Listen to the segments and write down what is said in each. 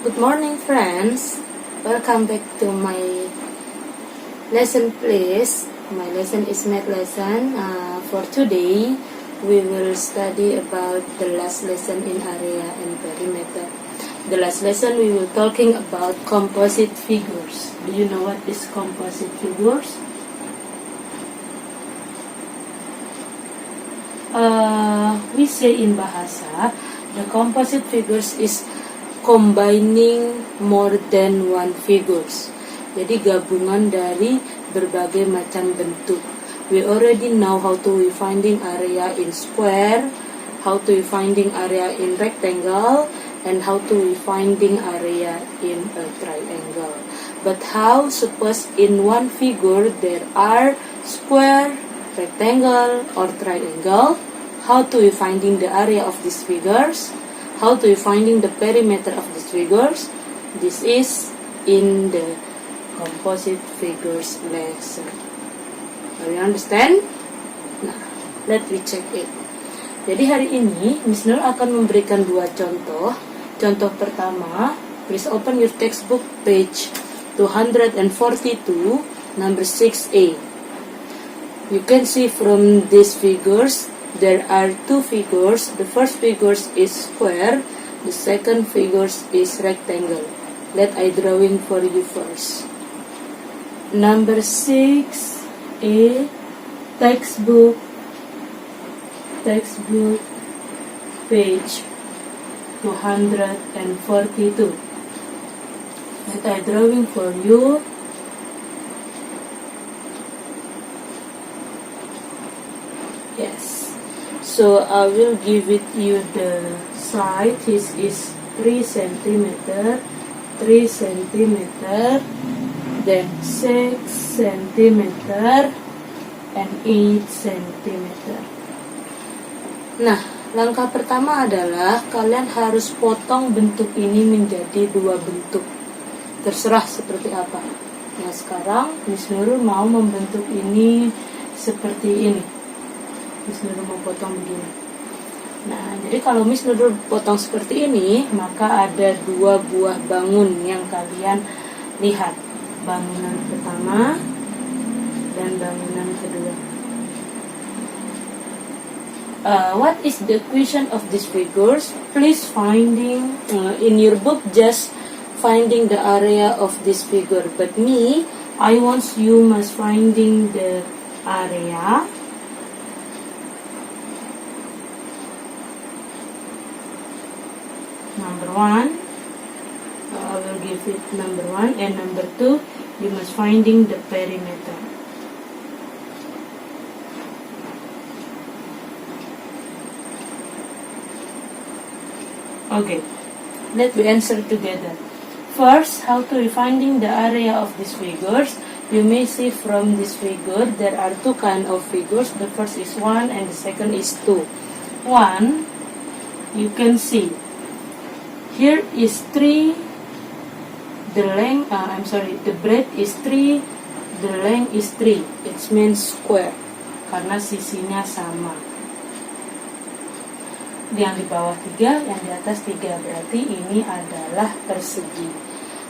Good morning, friends. Welcome back to my lesson, please. My lesson is math lesson. For today, we will study about the last lesson in area and perimeter. The last lesson we will talking about composite figures. Do you know what is composite figures? We say in bahasa, the composite figures is combining more than one figures. Jadi gabungan dari berbagai macam bentuk. We already know how to we finding area in square, how to we finding area in rectangle, and how to we finding area in a triangle. But how suppose in one figure there are square, rectangle, or triangle? How to we finding the area of these figures? How to we finding the perimeter of these figures? This is in the composite figures lesson. Do you understand? Nah, let me check it. Jadi hari ini Miss Nur akan memberikan dua contoh. Contoh pertama, please open your textbook page 242, number 6A. You can see from these figures there are two figures. The first figure is square, the second figure is rectangle. Let I drawing for you first. Number 6A, textbook page 242. Let I drawing for you. Yes. So I will give it you the side. This is 3 centimeter, 3 centimeter, then 6 centimeter, and 8 centimeter. Nah, langkah pertama adalah kalian harus potong bentuk ini menjadi dua bentuk. Terserah seperti apa. Nah, sekarang Miss Nurul mau membentuk ini seperti ini. Miss Nurul mau potong begini. Nah, jadi kalau Miss Nurul potong seperti ini, maka ada dua buah bangun yang kalian lihat. Bangunan pertama dan bangunan kedua. What is the equation of these figures? Please finding in your book just finding the area of this figure. But me, I want you must finding the area. Number 1, I will give it number 1, and number 2, you must finding the perimeter. Okay, let me answer together. First, how to be finding the area of these figures? You may see from this figure there are two kind of figures. The first is 1 and the second is 2. 1, you can see. Here is 3, the breadth is 3, the length is 3. It means square, karena sisinya sama. Yang di bawah 3, yang di atas 3, berarti ini adalah persegi.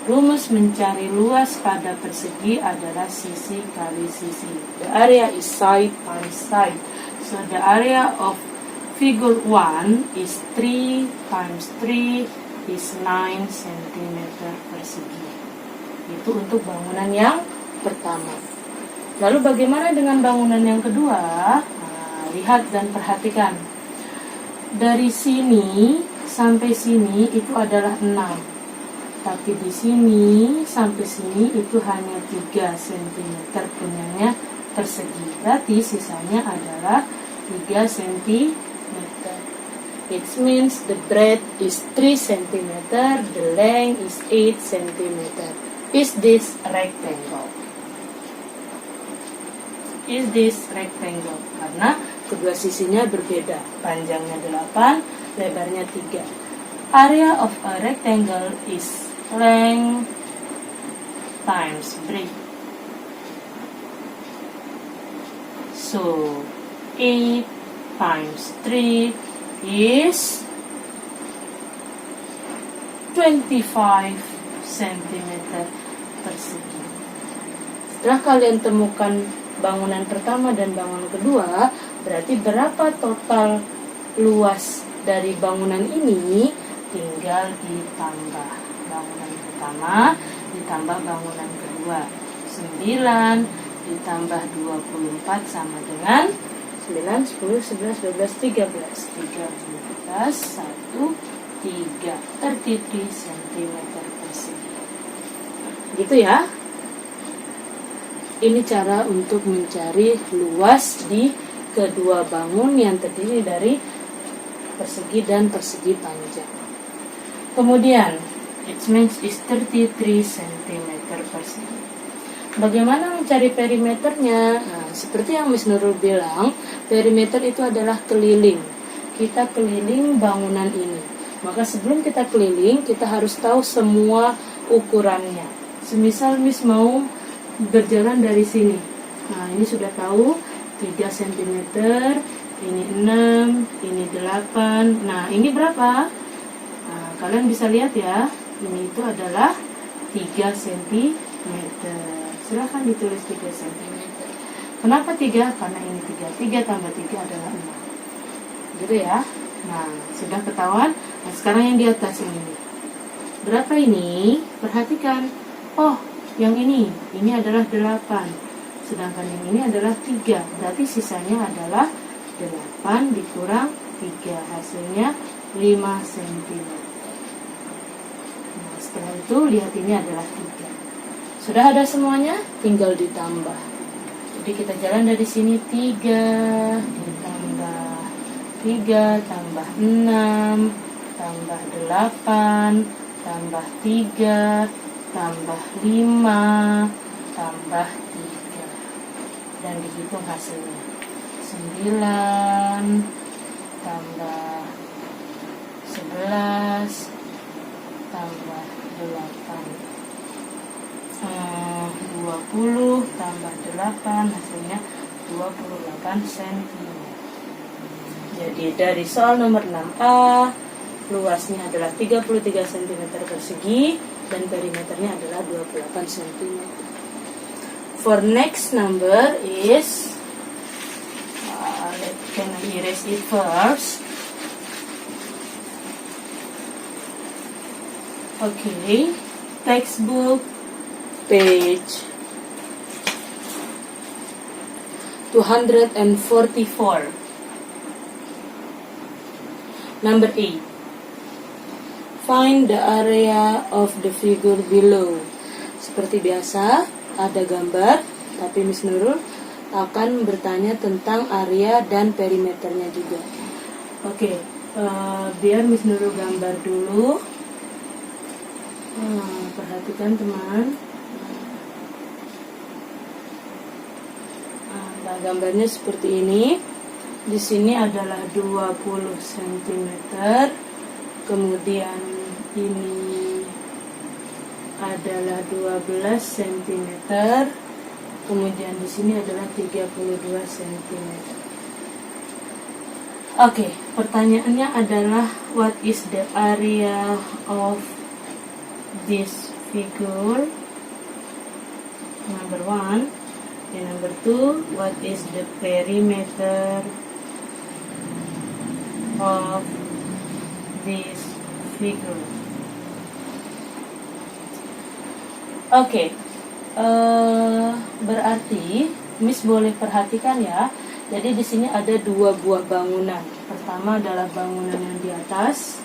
Rumus mencari luas pada persegi adalah sisi kali sisi. The area is side times side. So the area of figure 1 is 3 times 3 is 9 cm persegi. Itu untuk bangunan yang pertama. Lalu bagaimana dengan bangunan yang kedua? Nah, lihat dan perhatikan. Dari sini sampai sini itu adalah 6. Tapi di sini sampai sini itu hanya 3 cm punyanya persegi. Berarti sisanya adalah 3 cm. It means the breadth is 3 cm, the length is 8 cm. Is this rectangle? Is this rectangle? Karena kedua sisinya berbeda. Panjangnya 8, lebarnya 3. Area of a rectangle is length times breadth. So, 8 times 3 is 12 25 cm persegi. Setelah kalian temukan bangunan pertama dan bangunan kedua, berarti berapa total luas dari bangunan ini? Tinggal ditambah bangunan pertama ditambah bangunan kedua. 9 ditambah 24 sama dengan 9, 10, 11, 12, 13. 13, 1, 3, 33 cm persegi. Gitu ya. Ini cara untuk mencari luas di kedua bangun yang terdiri dari persegi dan persegi panjang. Kemudian, it means is 33 cm persegi. Bagaimana mencari perimeternya? Nah, seperti yang Miss Nurul bilang, perimeter itu adalah keliling. Kita keliling bangunan ini. Maka sebelum kita keliling, kita harus tahu semua ukurannya. Semisal Miss mau berjalan dari sini. Nah, ini sudah tahu 3 cm, ini 6, ini 8. Nah, ini berapa? Nah, kalian bisa lihat ya. Ini itu adalah 3 cm. Silahkan ditulis 3 cm. Kenapa 3? Karena ini 3. 3 tambah 3 adalah 6. Gitu ya. Nah, sudah ketahuan. Nah, sekarang yang di atas ini. Berapa ini? Perhatikan. Oh, yang ini adalah 8. Sedangkan yang ini adalah 3. Berarti sisanya adalah 8 dikurang 3. Hasilnya 5 cm. Nah, setelah itu lihat ini adalah 3. Sudah ada semuanya, tinggal ditambah. Jadi kita jalan dari sini 3 ditambah 3 tambah 6 tambah 8 tambah 3 tambah 5 tambah 3, dan dihitung hasilnya. 9 tambah 11 tambah 8, 20 tambah 8, hasilnya 28 cm. Jadi dari soal nomor 6A, luasnya adalah 33 cm persegi dan perimeternya adalah 28 cm. For next number is, can I erase it first? Okay, textbook page 244. Number 8. Find the area of the figure below. Seperti biasa, ada gambar, tapi Miss Nurul akan bertanya tentang area dan perimeternya juga. Oke, biar Miss Nurul gambar dulu. Perhatikan teman. Nah, gambarnya seperti ini. Di sini adalah 20 cm. Kemudian ini adalah 12 cm. Kemudian di sini adalah 32 cm. Oke, pertanyaannya adalah what is the area of this figure? Number 1. And number 2, what is the perimeter of this figure? Oke, berarti Miss boleh perhatikan ya. Jadi di sini ada 2 buah bangunan. Pertama adalah bangunan yang di atas,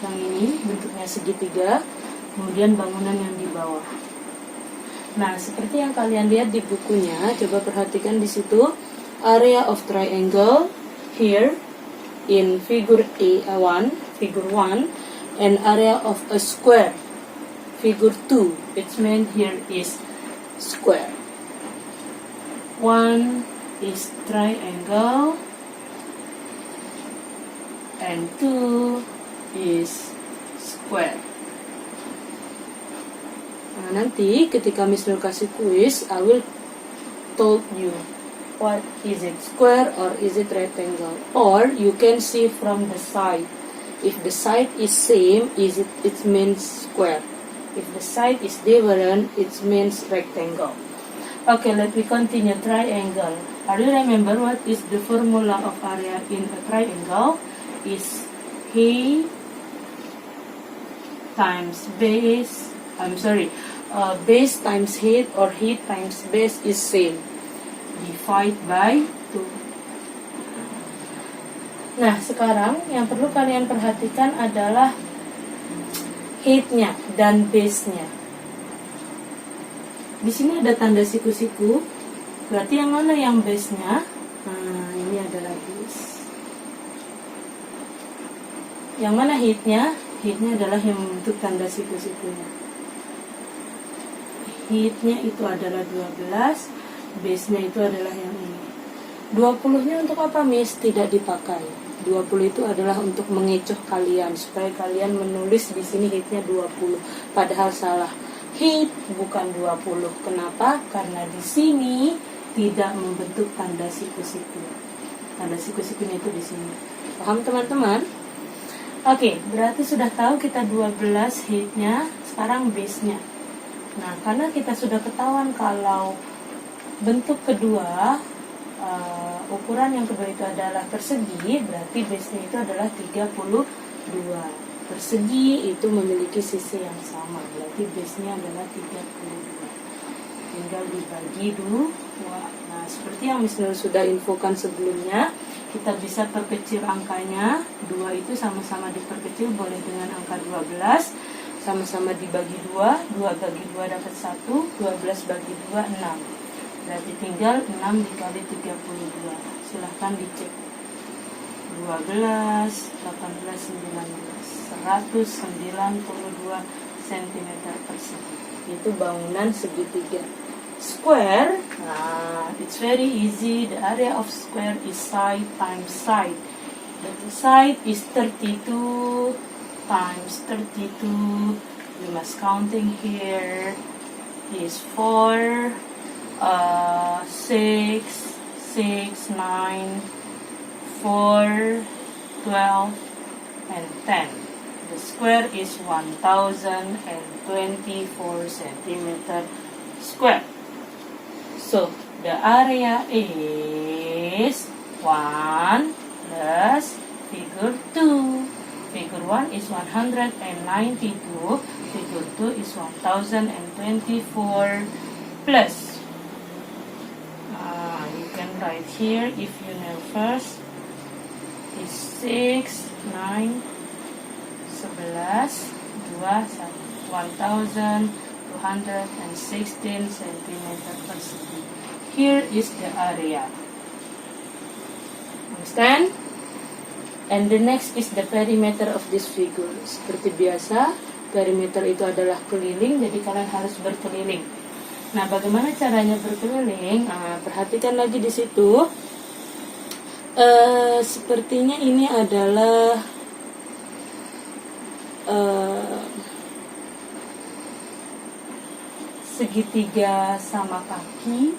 yang ini bentuknya segitiga. Kemudian bangunan yang di bawah. Nah, seperti yang kalian lihat di bukunya, coba perhatikan di situ area of triangle here in figure A1, figure 1, and area of a square, figure 2. It's meant here is square. 1 is triangle and 2 is square. Nah, nanti ketika Miss Nur kasih kuis, I will told you what is it, square or is it rectangle, or you can see from the side. If the side is same, it means square. If the side is different, it means rectangle. Okay, let me continue. Triangle. Are you remember what is the formula of area in a triangle? Is height times base. Base times height or height times base is same. Divide by 2. Nah, sekarang yang perlu kalian perhatikan adalah height-nya dan base-nya. Di sini ada tanda siku-siku. Berarti yang mana yang base-nya? Nah, ini adalah base. Yang mana height-nya? Height-nya adalah yang membentuk tanda siku-sikunya. Height-nya itu adalah 12, base-nya itu adalah yang ini. 20-nya untuk apa, Miss? Tidak dipakai. 20 itu adalah untuk mengecoh kalian supaya kalian menulis di sini height-nya 20, padahal salah. Height bukan 20. Kenapa? Karena di sini tidak membentuk tanda siku-siku. Tanda siku-sikunya itu di sini. Paham, teman-teman? Oke, berarti sudah tahu kita 12 height-nya, sekarang base-nya. Nah, karena kita sudah ketahuan kalau bentuk kedua, ukuran yang kedua itu adalah persegi, berarti base-nya itu adalah 32. Persegi itu memiliki sisi yang sama, berarti base-nya adalah 32. Tinggal dibagi 2. Nah, seperti yang Miss Nur sudah infokan sebelumnya, kita bisa perkecil angkanya. 2 itu sama-sama diperkecil boleh dengan angka 12. Sama-sama dibagi 2. 2 bagi 2 dapat 1. 12 bagi 2, 6. Berarti tinggal 6 dikali 32. Silahkan dicek. 12, 18, 19. 192 cm persegi. Itu bangunan segitiga. Square, it's very easy. The area of square is side times side. The side is 32 times 32. We must counting here is 4, 6, 6, 9, 4, 12, and 10. The square is 1024 centimeter square. So, the area is 1 plus figure 2. Figure 1 is 192. Figure 2 is 1024 plus. You can write here if you know first. Is 6, 9, 11, 1216 centimeter persegi. Here is the area. Understand? And the next is the perimeter of this figure. Seperti biasa, perimeter itu adalah keliling, jadi kalian harus berkeliling. Nah, bagaimana caranya berkeliling? Perhatikan lagi di situ. Sepertinya ini adalah segitiga sama kaki,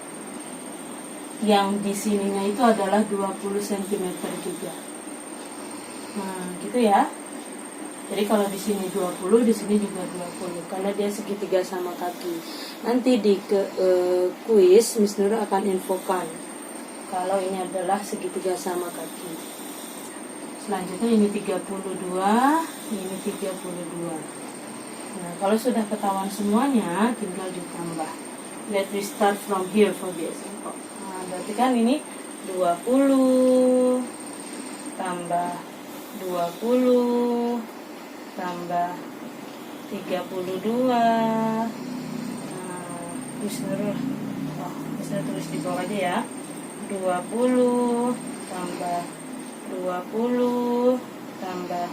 yang di sininya itu adalah 20 cm juga. Nah, gitu ya. Jadi kalau di sini 20, di sini juga 20 karena dia segitiga sama kaki. Nanti di kuis Miss Nur akan infokan kalau ini adalah segitiga sama kaki. Selanjutnya ini 32, ini 32. Nah, kalau sudah ketahuan semuanya, tinggal ditambah. Let me start from here for the example. Nah, berarti kan ini 20 tambah 20 tambah 32. Nah, bisa tulis di bawah aja ya. 20 tambah 20 tambah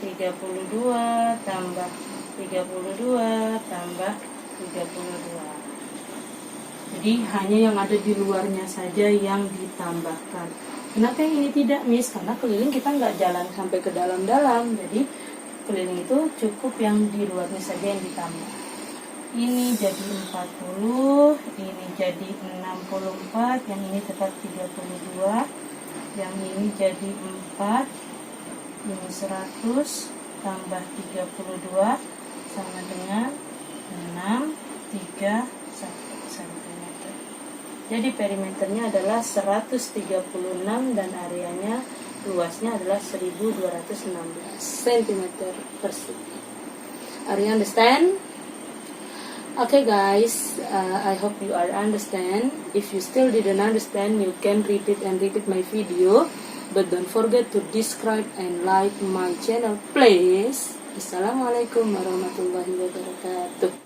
32 tambah 32 tambah 32. Jadi hanya yang ada di luarnya saja yang ditambahkan. Kenapa yang ini tidak, Miss? Karena keliling kita nggak jalan sampai ke dalam-dalam. Jadi keliling itu cukup yang di luarnya saja yang ditambah. Ini jadi 40, ini jadi 64, yang ini tetap 32, yang ini jadi 4, Ini 100 tambah 32 sama dengan 631 cm. Jadi perimeternya adalah 136 dan areanya luasnya adalah 1216 cm persegi. Are you understand? Okay guys, I hope you are understand. If you still didn't understand, you can repeat my video. But don't forget to subscribe and like my channel, please. Assalamualaikum warahmatullahi wabarakatuh.